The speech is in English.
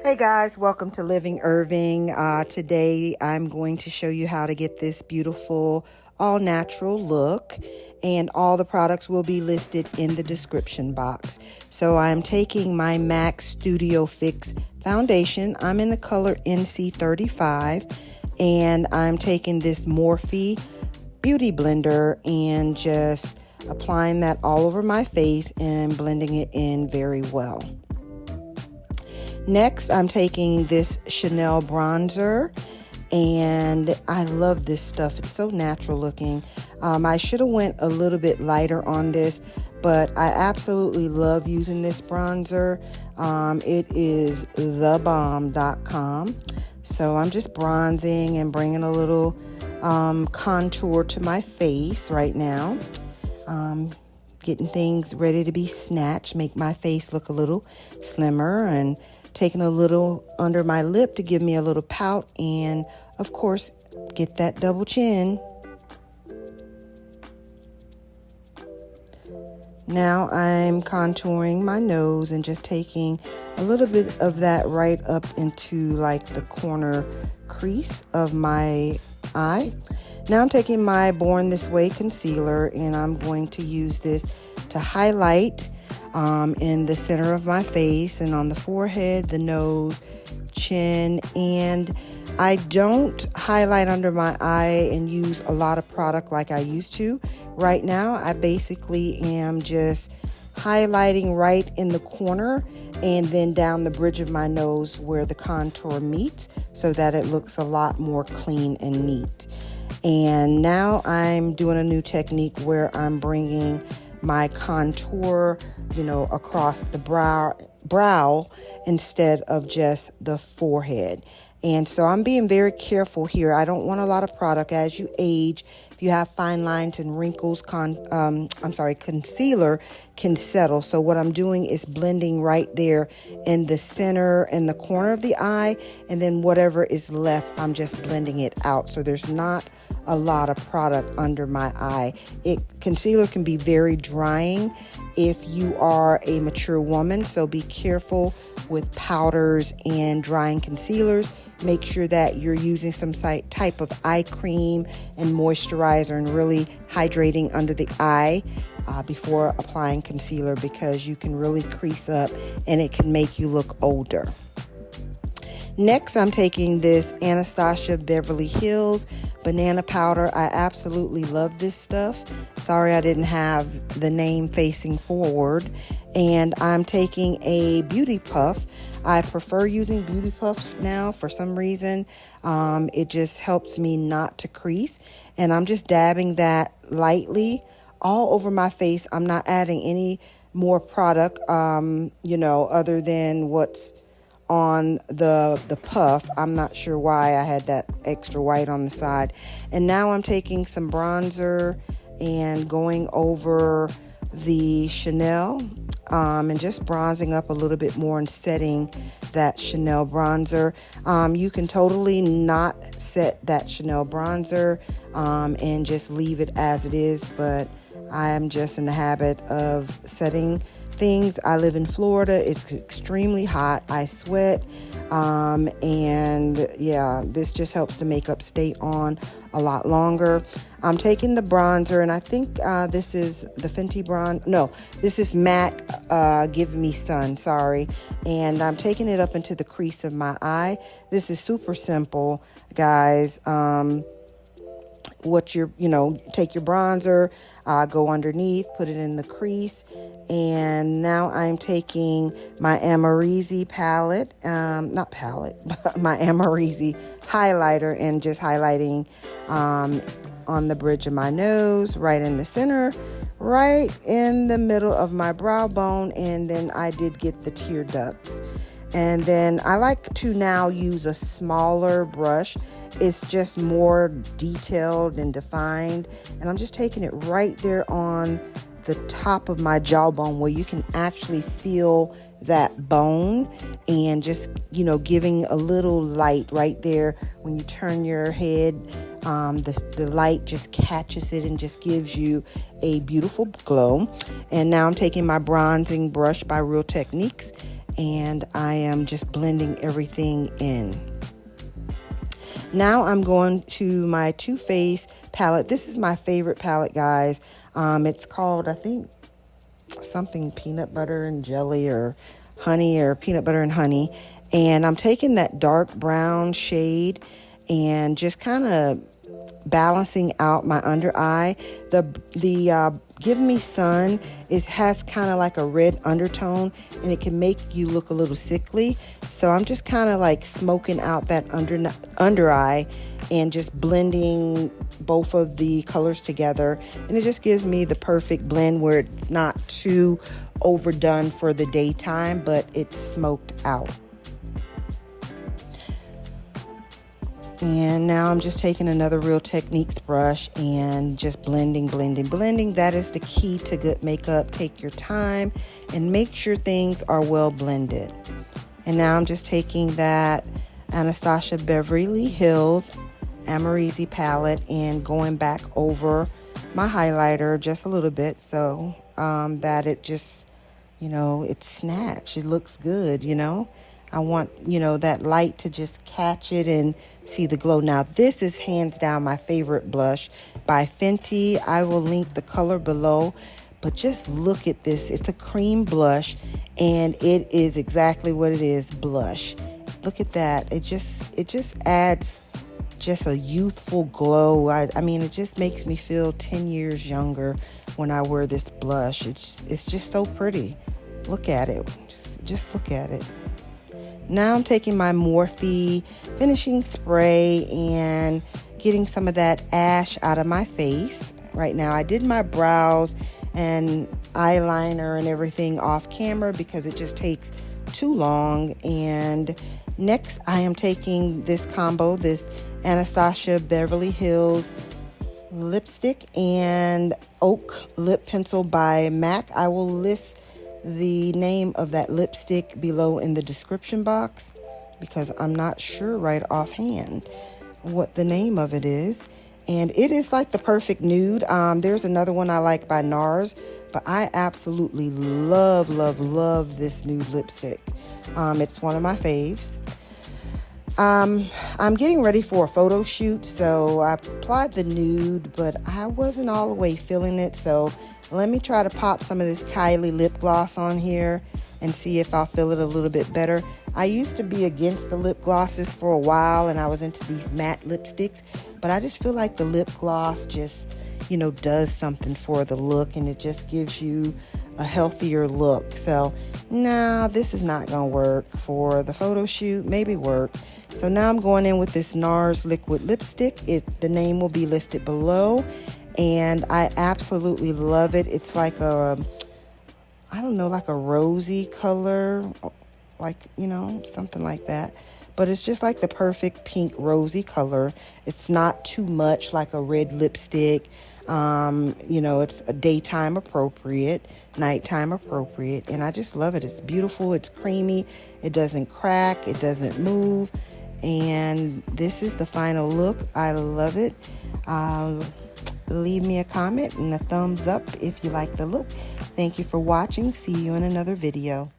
Hey guys, welcome to Living Irving. Today I'm going to show you how to get this beautiful all natural look, and all the products will be listed in the description box. So I'm taking my MAC Studio Fix foundation. I'm in the color NC35, and I'm taking this Morphe Beauty Blender and just applying that all over my face and blending it in very well. Next, I'm taking this Chanel bronzer, and I love this stuff. It's so natural looking. I should have went a little bit lighter on this, but I absolutely love using this bronzer. It is thebomb.com. So I'm just bronzing and bringing a little contour to my face right now. Getting things ready to be snatched, make my face look a little slimmer, and taking a little under my lip to give me a little pout, and of course get that double chin. Now I'm contouring my nose and just taking a little bit of that right up into like the corner crease of my eye. Now I'm taking my Born This Way concealer, and I'm going to use this to highlight in the center of my face and on the forehead, the nose, chin, and I don't highlight under my eye and use a lot of product like I used to. Right now, I basically am just highlighting right in the corner and then down the bridge of my nose where the contour meets, so that it looks a lot more clean and neat. And now I'm doing a new technique where I'm bringing my contour, across the brow instead of just the forehead. And so I'm being very careful here. I don't want a lot of product. As you age, if you have fine lines and wrinkles, concealer can settle. So what I'm doing is blending right there in the center and the corner of the eye, and then whatever is left, I'm just blending it out. So there's not a lot of product under my eye. Concealer can be very drying if you are a mature woman, so be careful with powders and drying concealers. Make sure that you're using some type of eye cream and moisturizer and really hydrating under the eye before applying concealer, because you can really crease up and it can make you look older. Next, I'm taking this Anastasia Beverly Hills banana powder. I absolutely love this stuff. Sorry I didn't have the name facing forward. And I'm taking a beauty puff. I prefer using beauty puffs now for some reason. It just helps me not to crease. And I'm just dabbing that lightly all over my face. I'm not adding any more product, other than what's on the puff. I'm not sure why I had that extra white on the side. And now I'm taking some bronzer and going over the Chanel and just bronzing up a little bit more and setting that Chanel bronzer. You can totally not set that Chanel bronzer and just leave it as it is, but I am just in the habit of setting things. I live in Florida. It's extremely hot. I sweat. And yeah, this just helps the makeup stay on a lot longer. I'm taking the bronzer, and I think this is the Fenty bronze. No, this is MAC Give Me Sun, sorry. And I'm taking it up into the crease of my eye. This is super simple, guys. Take your bronzer, go underneath, put it in the crease. And now I'm taking my AMREZY palette, but my AMREZY highlighter, and just highlighting on the bridge of my nose, right in the center, right in the middle of my brow bone, and then I did get the tear ducts. And then I like to now use a smaller brush. It's just more detailed and defined, and I'm just taking it right there on the top of my jawbone where you can actually feel that bone, and just giving a little light right there when you turn your head. The light just catches it and just gives you a beautiful glow. And now I'm taking my bronzing brush by Real Techniques, and I am just blending everything in. Now I'm going to my Too Faced palette. This is my favorite palette, guys. It's called, I think, something peanut butter and jelly or honey, or peanut butter and honey. And I'm taking that dark brown shade and just kind of balancing out my under eye. The Give Me Sun has kind of like a red undertone, and it can make you look a little sickly. So I'm just kind of like smoking out that under eye and just blending both of the colors together, and it just gives me the perfect blend where it's not too overdone for the daytime, but it's smoked out. And now I'm just taking another Real Techniques brush and just blending. That is the key to good makeup. Take your time and make sure things are well blended. And now I'm just taking that Anastasia Beverly Hills AMREZY palette and going back over my highlighter just a little bit, so that it just, it's snatched. It looks good, I want, that light to just catch it and see the glow. Now, this is hands down my favorite blush by Fenty. I will link the color below, but just look at this. It's a cream blush, and it is exactly what it is, blush. Look at that. It just adds just a youthful glow. I mean, it just makes me feel 10 years younger when I wear this blush. It's just so pretty. Look at it. Just look at it. Now I'm taking my Morphe finishing spray and getting some of that ash out of my face. Right now, I did my brows and eyeliner and everything off camera because it just takes too long. And next, I am taking this combo, this Anastasia Beverly Hills lipstick and Oak Lip Pencil by MAC. I will list the name of that lipstick below in the description box because I'm not sure right offhand what the name of it is. And it is like the perfect nude. There's another one I like by Nars, but I absolutely love this nude lipstick. It's one of my faves. I'm getting ready for a photo shoot, so I applied the nude, but I wasn't all the way feeling it, so let me try to pop some of this Kylie lip gloss on here and see if I'll feel it a little bit better. I used to be against the lip glosses for a while, and I was into these matte lipsticks, but I just feel like the lip gloss just, does something for the look, and it just gives you a healthier look. So, no, this is not going to work for the photo shoot. Maybe work. So now I'm going in with this Nars liquid lipstick. The name will be listed below, and I absolutely love it. It's like a, like a rosy color, like, something like that. But it's just like the perfect pink rosy color. It's not too much like a red lipstick. It's a daytime appropriate, nighttime appropriate, and I just love it. It's beautiful. It's creamy. It doesn't crack. It doesn't move. And this is the final look. I love it. Leave me a comment and a thumbs up if you like the look. Thank you for watching. See you in another video.